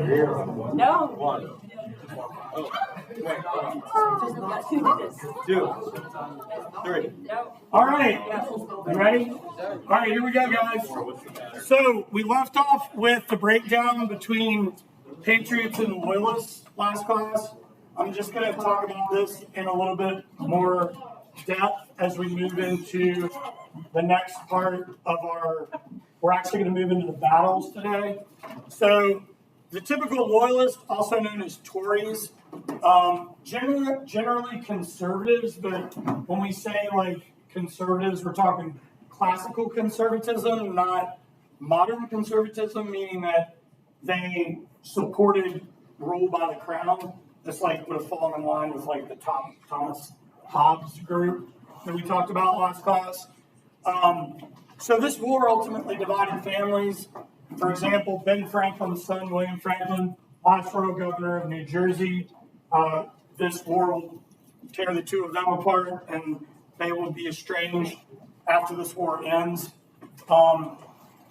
No. One. Two. Three. All right, you ready? All right, here we go, guys. So we left off with the breakdown between Patriots and Loyalists last class. I'm just going to talk about this in a little bit more depth as we move into the next part of we're actually going to move into the battles today. So the typical Loyalist, also known as Tories, generally conservatives, but when we say like conservatives, we're talking classical conservatism, not modern conservatism, meaning that they supported rule by the crown. This like would have fallen in line with like the Thomas Hobbes group that we talked about last class. So this war ultimately divided families. For example, Ben Franklin's son, William Franklin, last royal governor of New Jersey. This war will tear the two of them apart, and they will be estranged after this war ends. The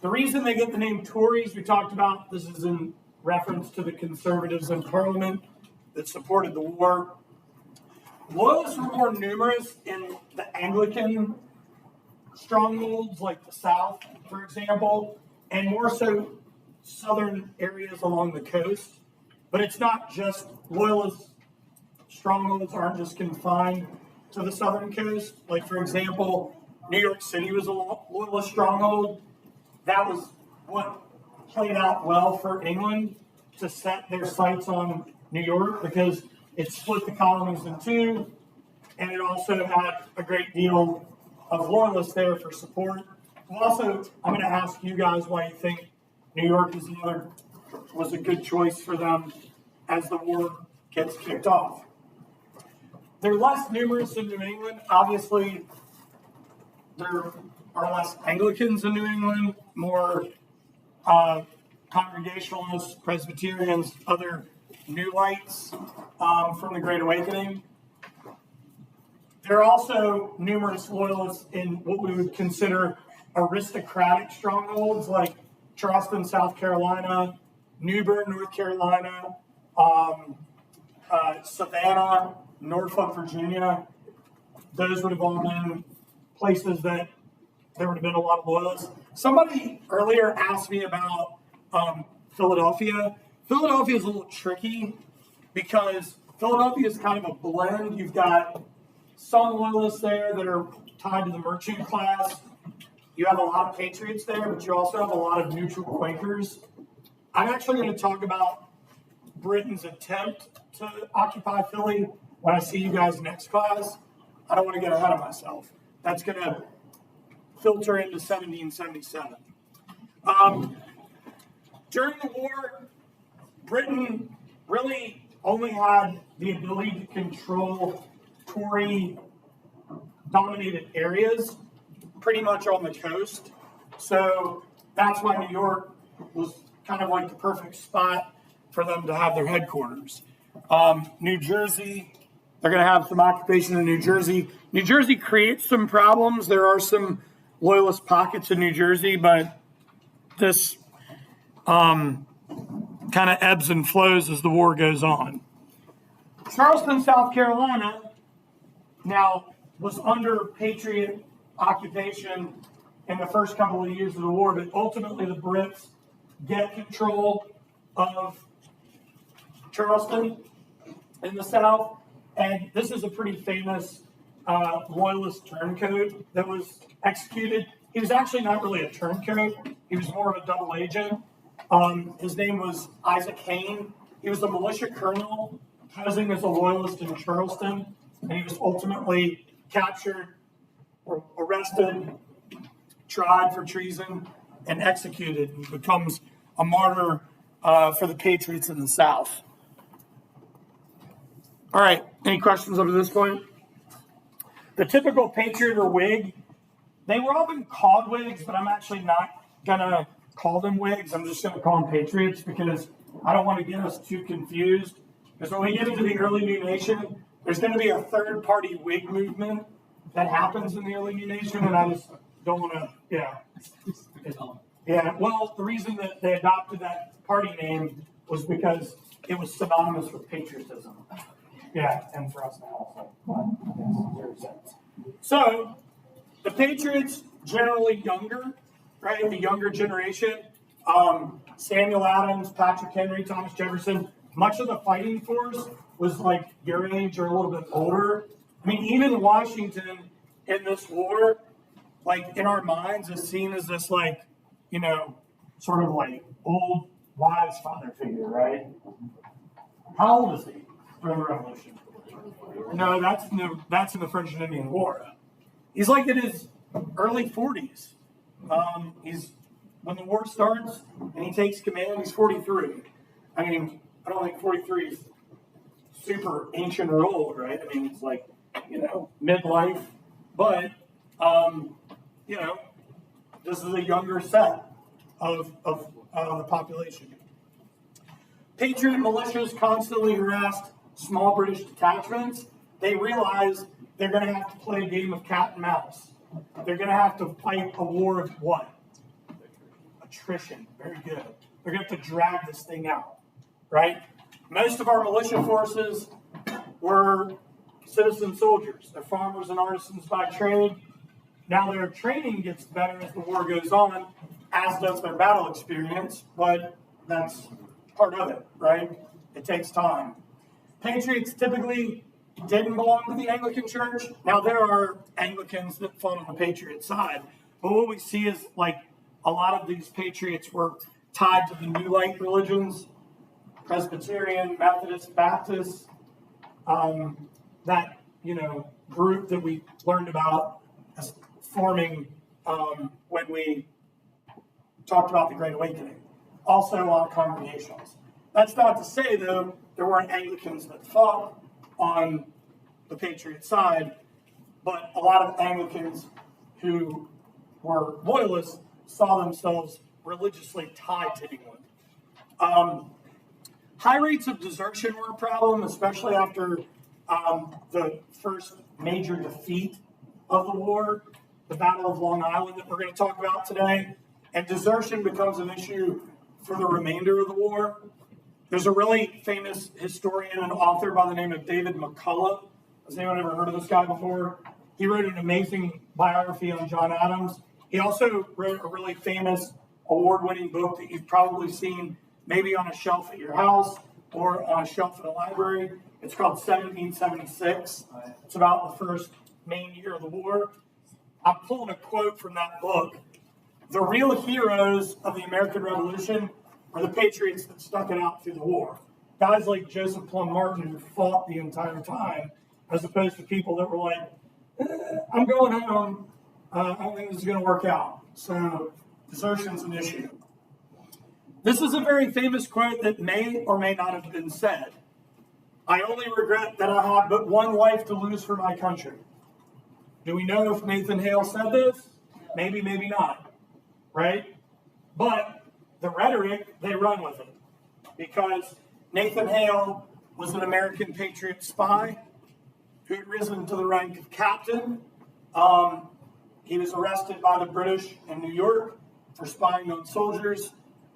reason they get the name Tories, we talked about, this is in reference to the conservatives in Parliament that supported the war. Loyalists were more numerous in the Anglican strongholds, like the South, for example, and more so southern areas along the coast. But it's not just Loyalist strongholds aren't just confined to the southern coast. Like, for example, New York City was a Loyalist stronghold. That was what played out well for England to set their sights on New York because it split the colonies in two, and it also had a great deal of Loyalists there for support. Also, I'm going to ask you guys why you think New York was a good choice for them as the war gets kicked off. They're less numerous in New England. Obviously, there are less Anglicans in New England, more Congregationalists, Presbyterians, other New Lights from the Great Awakening. There are also numerous Loyalists in what we would consider aristocratic strongholds like Charleston, South Carolina, New Bern, North Carolina, Savannah, Norfolk, Virginia. Those would have all been places that there would have been a lot of Loyalists. Somebody earlier asked me about Philadelphia. Philadelphia is a little tricky because Philadelphia is kind of a blend. You've got some Loyalists there that are tied to the merchant class. You have a lot of Patriots there, but you also have a lot of neutral Quakers. I'm actually going to talk about Britain's attempt to occupy Philly when I see you guys next class. I don't want to get ahead of myself. That's going to filter into 1777. During the war, Britain really only had the ability to control Tory-dominated areas pretty much on the coast. So that's why New York was kind of like the perfect spot for them to have their headquarters. New Jersey, they're going to have some occupation in New Jersey. New Jersey creates some problems. There are some Loyalist pockets in New Jersey, but this kind of ebbs and flows as the war goes on. Charleston, South Carolina, now was under Patriot occupation in the first couple of years of the war, but ultimately the Brits get control of Charleston in the South, and this is a pretty famous Loyalist turncoat that was executed. He was actually not really a turncoat. He was more of a double agent. His name was Isaac Hayne. He was a militia colonel posing as a Loyalist in Charleston, and he was ultimately captured or arrested, tried for treason, and executed, and becomes a martyr for the Patriots in the South. All right, any questions up to this point? The typical Patriot or Whig, they were often called Whigs, but I'm actually not going to call them Whigs. I'm just going to call them Patriots because I don't want to get us too confused. Because when we get into the early New Nation, there's going to be a third-party Whig movement that happens in the early New Nation, and I just don't want to, Yeah, well, the reason that they adopted that party name was because it was synonymous with patriotism. Yeah, and for us now also. But yes, zero cents. So the Patriots, generally younger, right? The younger generation. Samuel Adams, Patrick Henry, Thomas Jefferson. Much of the fighting force was like your age or a little bit older. I mean, even Washington in this war, like in our minds, is seen as this like, sort of like old wise father figure, right? How old is he during the Revolution? No, that's in the French and Indian War. He's like in his early 40s. He's when the war starts and he takes command, he's 43. I mean, I don't think 43 is super ancient or old, right? I mean, it's like, midlife. But, this is a younger set of the population. Patriot militias constantly harassed small British detachments. They realized they're going to have to play a game of cat and mouse. They're going to have to fight a war of what? Attrition. Very good. They're going to have to drag this thing out, right? Most of our militia forces were citizen soldiers. They're farmers and artisans by trade. Now their training gets better as the war goes on, as does their battle experience, but that's part of it, right? It takes time. Patriots typically didn't belong to the Anglican Church. Now there are Anglicans that fall on the Patriot side, but what we see is like a lot of these Patriots were tied to the New Light religions, Presbyterian, Methodist, Baptist, that group that we learned about as forming when we talked about the Great Awakening. Also on congregations. That's not to say, though, there weren't Anglicans that fought on the Patriot side, but a lot of Anglicans who were loyalists saw themselves religiously tied to England. High rates of desertion were a problem, especially after the first major defeat of the war, the Battle of Long Island that we're going to talk about today. And desertion becomes an issue for the remainder of the war. There's a really famous historian and author by the name of David McCullough. Has anyone ever heard of this guy before? He wrote an amazing biography on John Adams. He also wrote a really famous award-winning book that you've probably seen maybe on a shelf at your house or on a shelf in a library. It's called 1776. It's about the first main year of the war. I'm pulling a quote from that book. The real heroes of the American Revolution are the patriots that stuck it out through the war. Guys like Joseph Plum Martin who fought the entire time, as opposed to people that were like, I'm going home. I don't think this is going to work out. So desertion's an issue. This is a very famous quote that may or may not have been said. I only regret that I have but one life to lose for my country. Do we know if Nathan Hale said this? Maybe, maybe not. Right? But the rhetoric, they run with it. Because Nathan Hale was an American Patriot spy who had risen to the rank of captain. He was arrested by the British in New York for spying on soldiers.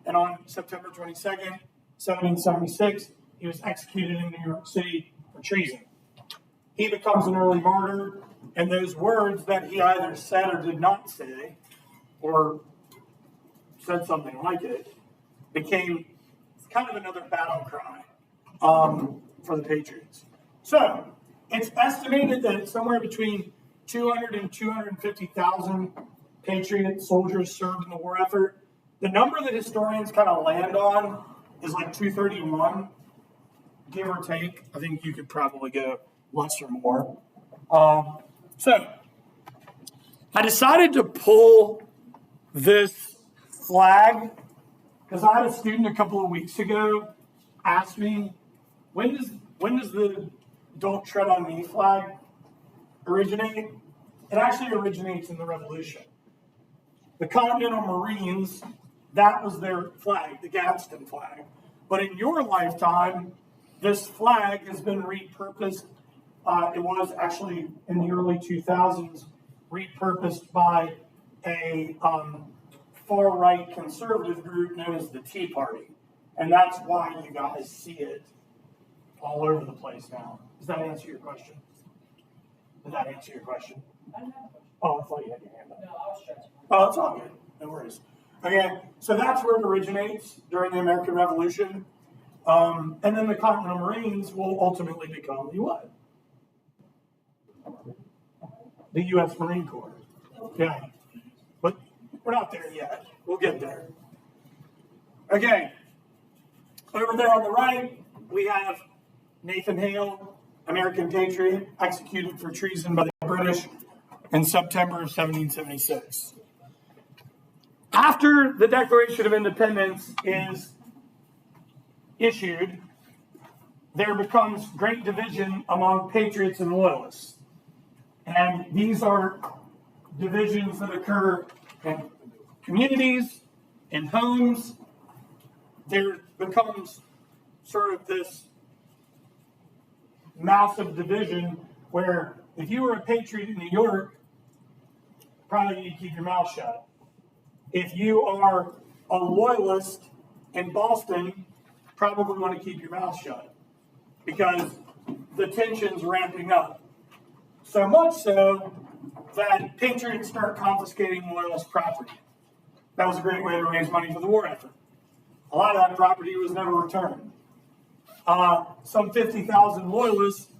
And on September 22nd, 1776, he was executed in New York City for treason. He becomes an early martyr, and those words that he either said or did not say, or said something like it, became kind of another battle cry for the Patriots. So, it's estimated that somewhere between 200 and 250,000 Patriot soldiers served in the war effort. The number that historians kind of land on is like 231, give or take. I think you could probably go less or more. So, I decided to pull this flag because I had a student a couple of weeks ago ask me, when does the Don't Tread on Me flag originate? It actually originates in the Revolution. The Continental Marines, that was their flag, the Gadsden flag. But in your lifetime, this flag has been repurposed. It was actually in the early 2000s repurposed by a far-right conservative group known as the Tea Party. And that's why you guys see it all over the place now. Does that answer your question? Did that answer your question? Oh, I thought you had your hand up. No, I was stretching. Oh, it's all good. No worries. Okay, so that's where it originates during the American Revolution. And then the Continental Marines will ultimately become the what? The U.S. Marine Corps. Yeah. But we're not there yet. We'll get there. Okay. Over there on the right, we have Nathan Hale, American patriot, executed for treason by the British in September of 1776. After the Declaration of Independence is issued, there becomes great division among patriots and loyalists. And these are divisions that occur in communities, in homes. There becomes sort of this massive division where if you were a patriot in New York, probably need to keep your mouth shut. If you are a loyalist in Boston, probably want to keep your mouth shut because the tension's ramping up. So much so that patriots start confiscating loyalist property. That was a great way to raise money for the war effort. A lot of that property was never returned. Some 50,000 loyalists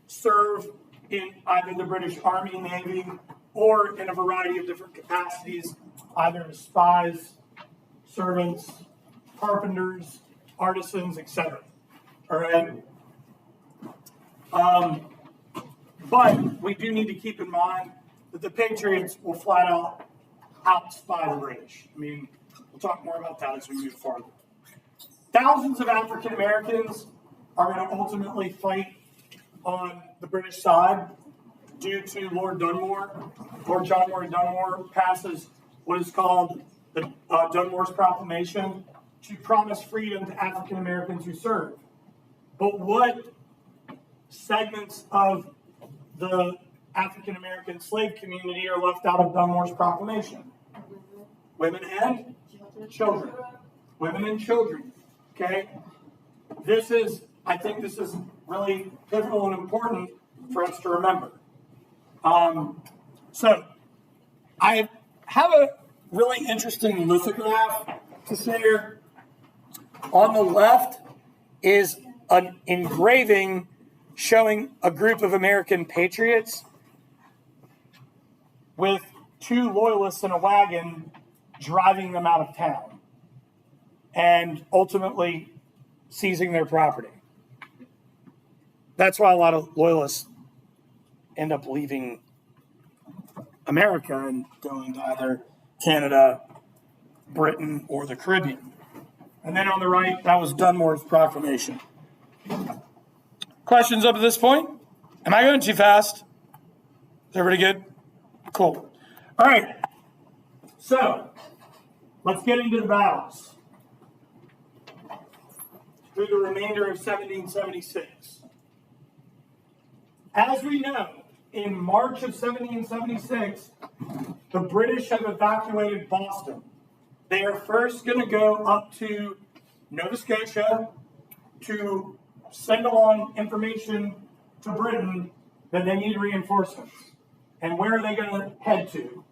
serve in either the British Army, Navy, or in a variety of different capacities, either as spies, servants, carpenters, artisans, etc. All right? But we do need to keep in mind that the Patriots will flat out outspy the British. I mean, we'll talk more about that as we move forward. Thousands of African Americans are going to ultimately fight on the British side due to Lord Dunmore. Lord John Moore Dunmore passes what is called the Dunmore's Proclamation to promise freedom to African Americans who serve. But what segments of the African American slave community are left out of Dunmore's proclamation? Women and children. Women and children. Okay? I think this is really pivotal and important for us to remember. So, I have a really interesting lithograph to share. On the left is an engraving showing a group of American patriots with two loyalists in a wagon driving them out of town and ultimately seizing their property. That's why a lot of loyalists end up leaving America and going to either Canada, Britain, or the Caribbean. And then on the right, that was Dunmore's proclamation. Questions up to this point? Am I going too fast? Is everybody good? Cool. All right. So, let's get into the battles. Through the remainder of 1776. As we know, in March of 1776, the British have evacuated Boston. They are first going to go up to Nova Scotia to send along information to Britain that they need reinforcements. And where are they going to head to?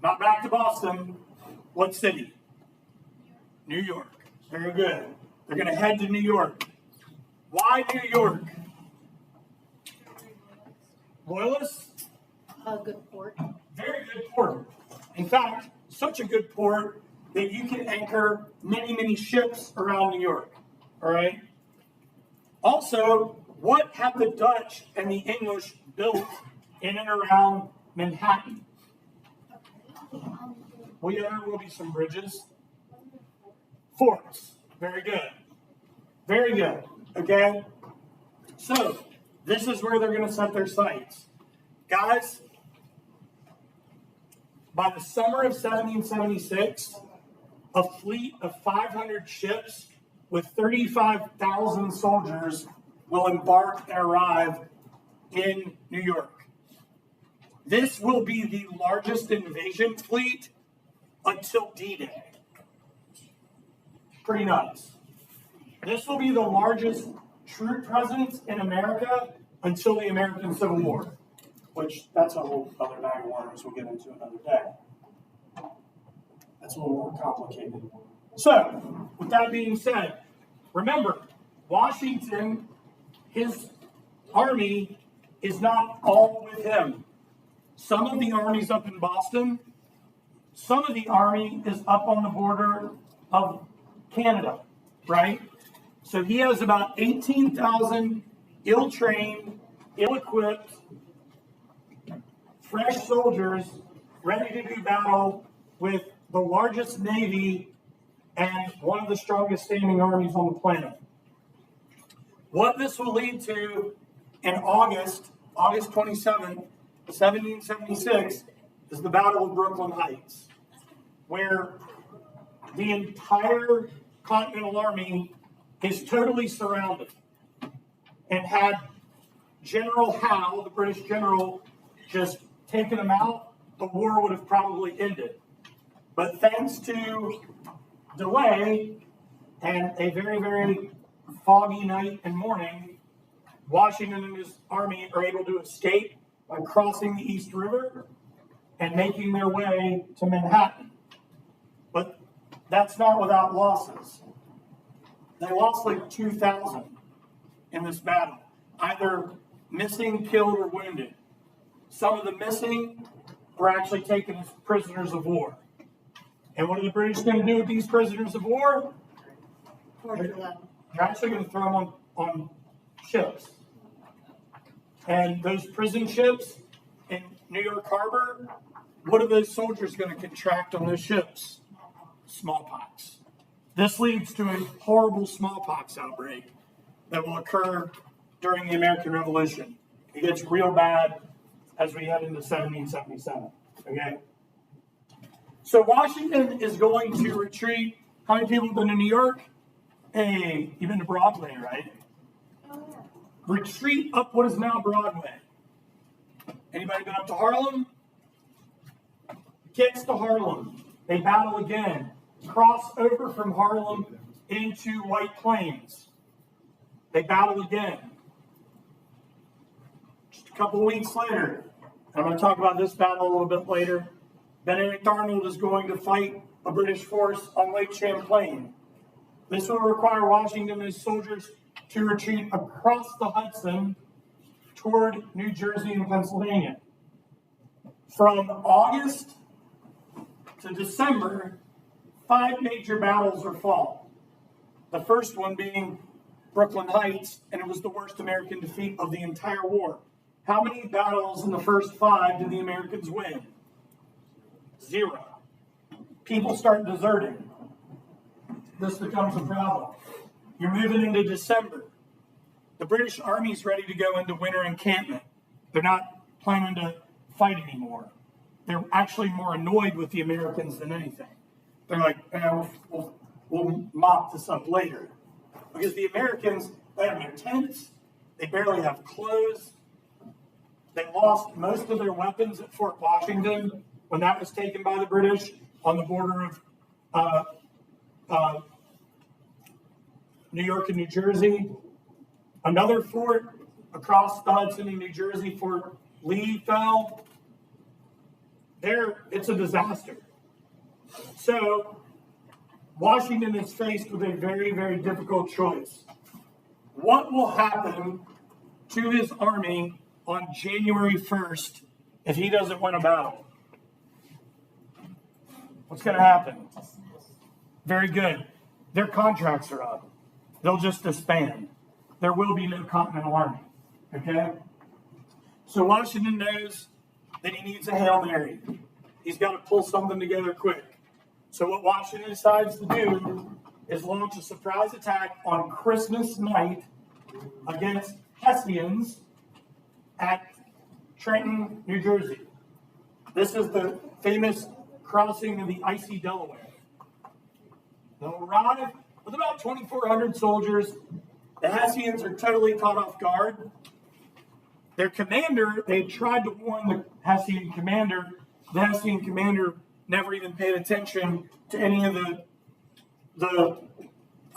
Not back to Boston. What city? New York. Very good. They're going to head to New York. Why New York? Loyalists? A good port. Very good port. In fact, such a good port that you can anchor many, many ships around New York. All right? Also, what have the Dutch and the English built in and around Manhattan? Well, yeah, there will be some bridges. Forts. Very good. Very good. Okay? So, this is where they're going to set their sights. Guys, by the summer of 1776, a fleet of 500 ships with 35,000 soldiers will embark and arrive in New York. This will be the largest invasion fleet until D-Day. pretty nuts. This will be the largest troop presence in America until the American Civil War, which that's a whole other bag of worms we'll get into another day. That's a little more complicated. So, with that being said, remember, Washington, his army is not all with him. Some of the army's up in Boston. Some of the army is up on the border of Canada, right? So he has about 18,000 ill-trained, ill-equipped, fresh soldiers ready to do battle with the largest navy and one of the strongest standing armies on the planet. What this will lead to in August 27th, 1776, is the Battle of Brooklyn Heights, where the entire Continental Army is totally surrounded. And had General Howe, the British general, just taken them out, the war would have probably ended. But thanks to delay and a very, very foggy night and morning, Washington and his army are able to escape by crossing the East River and making their way to Manhattan. But that's not without losses. They lost like 2,000 in this battle, either missing, killed, or wounded. Some of the missing were actually taken as prisoners of war. And what are the British going to do with these prisoners of war? Torture them. They're actually going to throw them on ships. And those prison ships in New York Harbor, what are those soldiers going to contract on those ships? Smallpox. This leads to a horrible smallpox outbreak that will occur during the American Revolution. It gets real bad as we head into 1777. Okay? So Washington is going to retreat. How many people have been to New York? Hey, you've been to Broadway, right? Oh, yeah. Retreat up what is now Broadway. Anybody been up to Harlem? Gets to Harlem. They battle again. Cross over from Harlem into White Plains. They battle again. Just a couple weeks later, I'm going to talk about this battle a little bit later. Benedict Arnold is going to fight a British force on Lake Champlain. This will require Washington and his soldiers to retreat across the Hudson toward New Jersey and Pennsylvania. From August to December, 5 major battles are fought. The first one being Brooklyn Heights, and it was the worst American defeat of the entire war. How many battles in the first 5 did the Americans win? 0. People start deserting. This becomes a problem. You're moving into December. The British Army's ready to go into winter encampment. They're not planning to fight anymore. They're actually more annoyed with the Americans than anything. They're like, we'll mop this up later. Because the Americans, they have their tents, they barely have clothes. They lost most of their weapons at Fort Washington when that was taken by the British on the border of New York and New Jersey. Another fort across the Hudson in New Jersey, Fort Lee, fell. It's a disaster. So Washington is faced with a very, very difficult choice. What will happen to his army on January 1st if he doesn't win a battle? What's going to happen? Very good. Their contracts are up. They'll just disband. There will be no Continental Army. Okay? So Washington knows that he needs a Hail Mary. He's got to pull something together quick. So what Washington decides to do is launch a surprise attack on Christmas night against Hessians at Trenton, New Jersey. This is the famous crossing of the icy Delaware. They'll arrive with about 2,400 soldiers. The Hessians are totally caught off guard. Their commander, they tried to warn the Hessian commander. The Hessian commander never even paid attention to any of the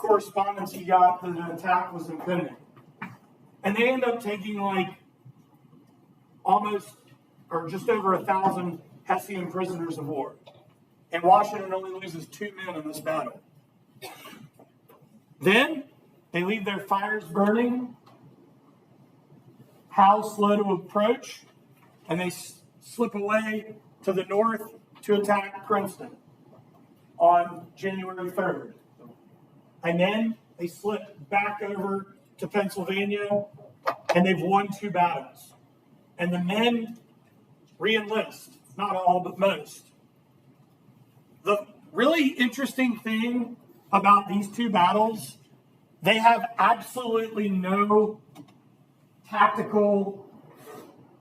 correspondence he got that an attack was impending. And they end up taking like almost or just over 1,000 Hessian prisoners of war. And Washington only loses 2 men in this battle. Then they leave their fires burning, Howe slow to approach, and they slip away to the north to attack Princeton on January 3rd. And then they slip back over to Pennsylvania, and they've won 2 battles. And the men re-enlist, not all, but most. The really interesting thing about these 2 battles, they have absolutely no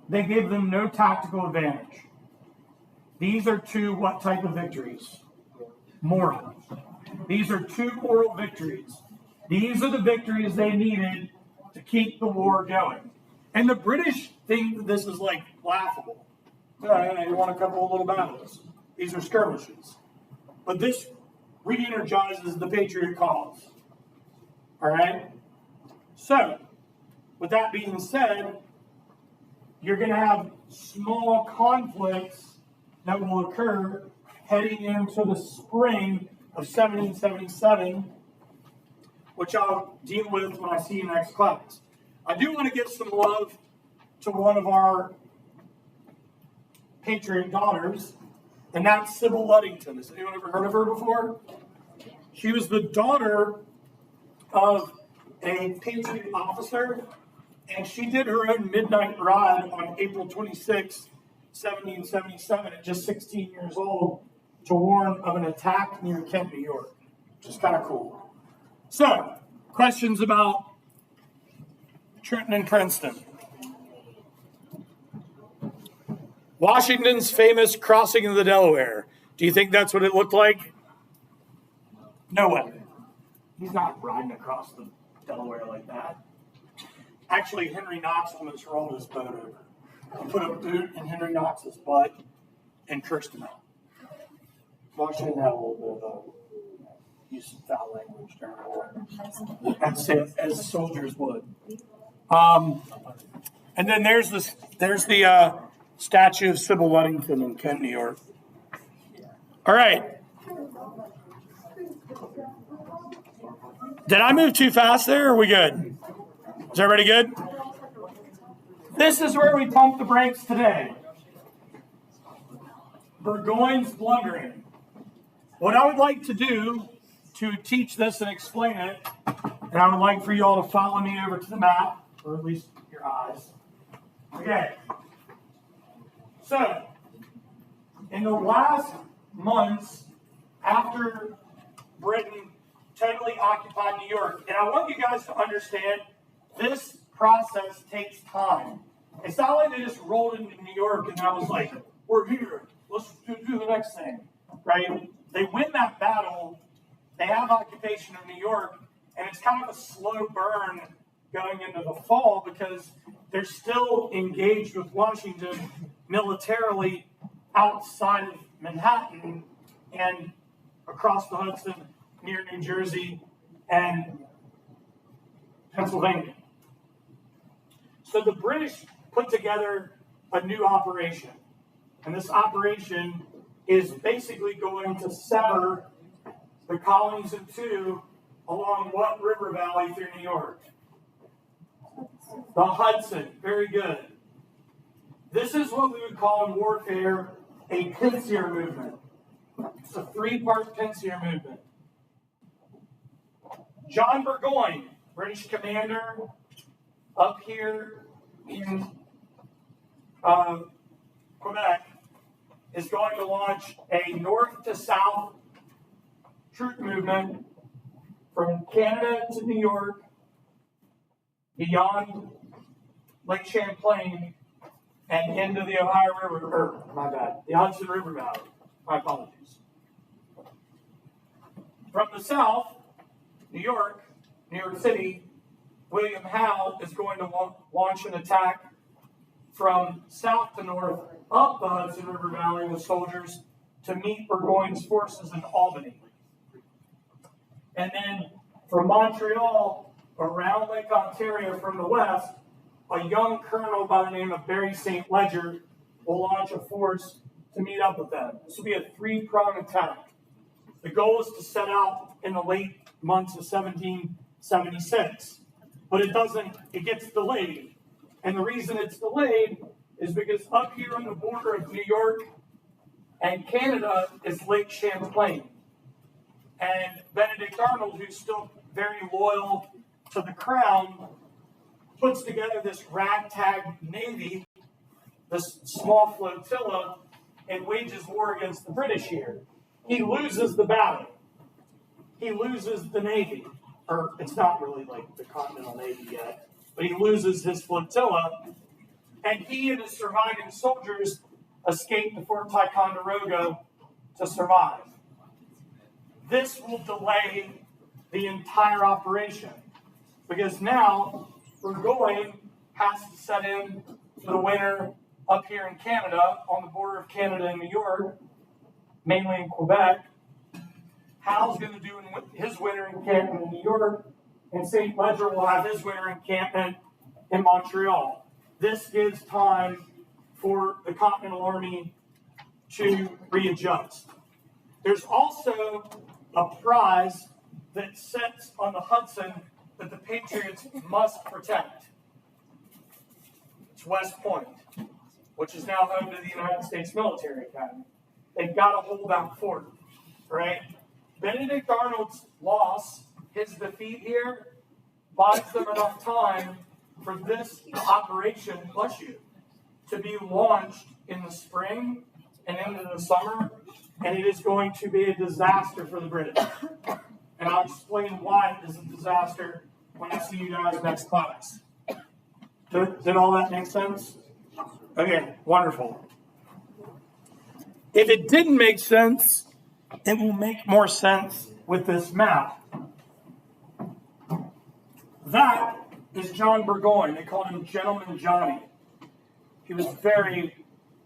they give them no tactical advantage. These are 2 what type of victories? Moral. These are 2 moral victories. These are the victories they needed to keep the war going. And the British think this is like laughable. You want a couple of little battles. These are skirmishes. But this re-energizes the patriot cause. All right? So, with that being said, you're going to have small conflicts that will occur heading into the spring of 1777, which I'll deal with when I see you next class. I do want to give some love to one of our patriot daughters, and that's Sybil Ludington. Has anyone ever heard of her before? She was the daughter of a patriot officer, and she did her own midnight ride on April 26, 1777, at just 16 years old, to warn of an attack near Kent, New York, which is kind of cool. So, questions about Trenton and Princeton. Washington's famous crossing of the Delaware. Do you think that's what it looked like? No way. He's not riding across the Delaware like that. Actually, Henry Knox almost rolled his boat over. He put a boot in Henry Knox's butt and cursed him out. Washington had a little bit of use of foul language during the war, as soldiers would. And then there's the statue of Sybil Ludington in Kent, New York. All right. Did I move too fast there? Or are we good? Is everybody good? This is where we pump the brakes today. Burgoyne's blundering. What I would like to do to teach this and explain it, and I would like for you all to follow me over to the map, or at least your eyes. Okay. So, in the last months after Britain totally occupied New York, and I want you guys to understand this process takes time. It's not like they just rolled into New York and that was like, we're here, let's do the next thing, right? They win that battle, they have occupation of New York, and it's kind of a slow burn going into the fall because they're still engaged with Washington militarily outside of Manhattan and across the Hudson near New Jersey and Pennsylvania. So the British put together a new operation. And this operation is basically going to sever the colonies in 2 along what river valley through New York? The Hudson. Very good. This is what we would call in warfare a pincer movement. It's a 3-part pincer movement. John Burgoyne, British commander, up here in Quebec, is going to launch a north to south troop movement from Canada to New York, beyond Lake Champlain, and into the Ohio River, the Hudson River Valley. My apologies. From the south, New York City, William Howe is going to launch an attack from south to north up the Hudson River Valley with soldiers to meet Burgoyne's forces in Albany. And then from Montreal around Lake Ontario from the west, a young colonel by the name of Barry St. Ledger will launch a force to meet up with them. This will be a three-pronged attack. The goal is to set out in the late months of 1776, but it gets delayed. And the reason it's delayed is because up here on the border of New York and Canada is Lake Champlain. And Benedict Arnold, who's still very loyal to the crown, puts together this ragtag navy, this small flotilla, and wages war against the British here. He loses the battle. He loses the navy. Or it's not really like the Continental Navy yet, but he loses his flotilla, and he and his surviving soldiers escape to Fort Ticonderoga to survive. This will delay the entire operation because now Burgoyne has to set in for the winter up here in Canada, on the border of Canada and New York, mainly in Quebec. Hal's going to do his winter encampment in New York, and St. Ledger will have his winter encampment in Montreal. This gives time for the Continental Army to readjust. There's also a prize that sits on the Hudson that the Patriots must protect. It's West Point, which is now home to the United States Military Academy. They've got to hold that fort, right? Benedict Arnold's loss, his defeat here, buys them enough time for this operation, bless you, to be launched in the spring and into the summer, and it is going to be a disaster for the British. And I'll explain why it is a disaster when I see you guys next class. Did all that make sense? Okay, wonderful. If it didn't make sense, it will make more sense with this map. That is John Burgoyne. They called him Gentleman Johnny. He was very,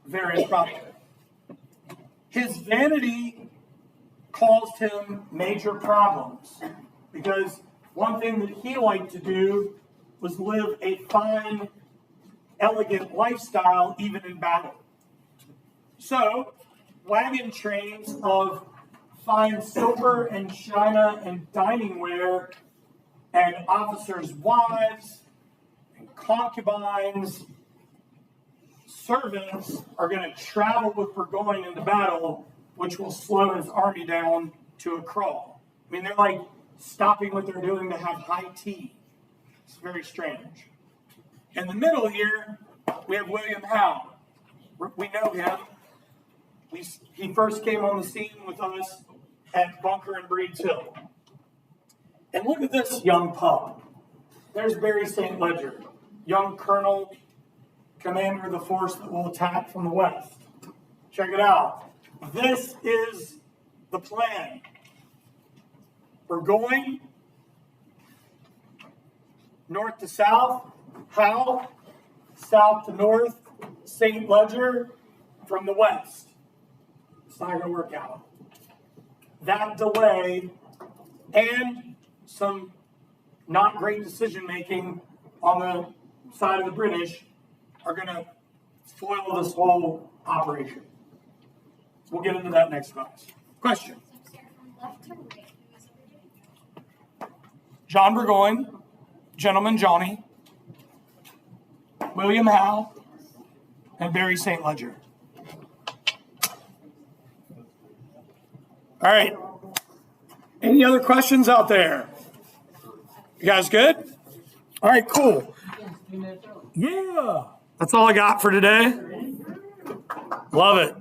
very popular. His vanity caused him major problems because one thing that he liked to do was live a fine, elegant lifestyle even in battle. So, wagon trains of fine silver and china and dining ware and officers' wives and concubines, servants are going to travel with Burgoyne into battle, which will slow his army down to a crawl. I mean, they're like stopping what they're doing to have high tea. It's very strange. In the middle here, we have William Howe. We know him. He first came on the scene with us at Bunker and Breeds Hill. And look at this young pup. There's Barry St. Ledger, young colonel, commander of the force that will attack from the west. Check it out. This is the plan. Burgoyne, north to south, Howe, south to north, St. Ledger from the west. It's not going to work out. That delay and some not great decision making on the side of the British are going to foil this whole operation. We'll get into that next class. Question? John Burgoyne, Gentleman Johnny, William Howe, and Barry St. Ledger. All right. Any other questions out there? You guys good? All right, cool. Yeah. That's all I got for today. Love it.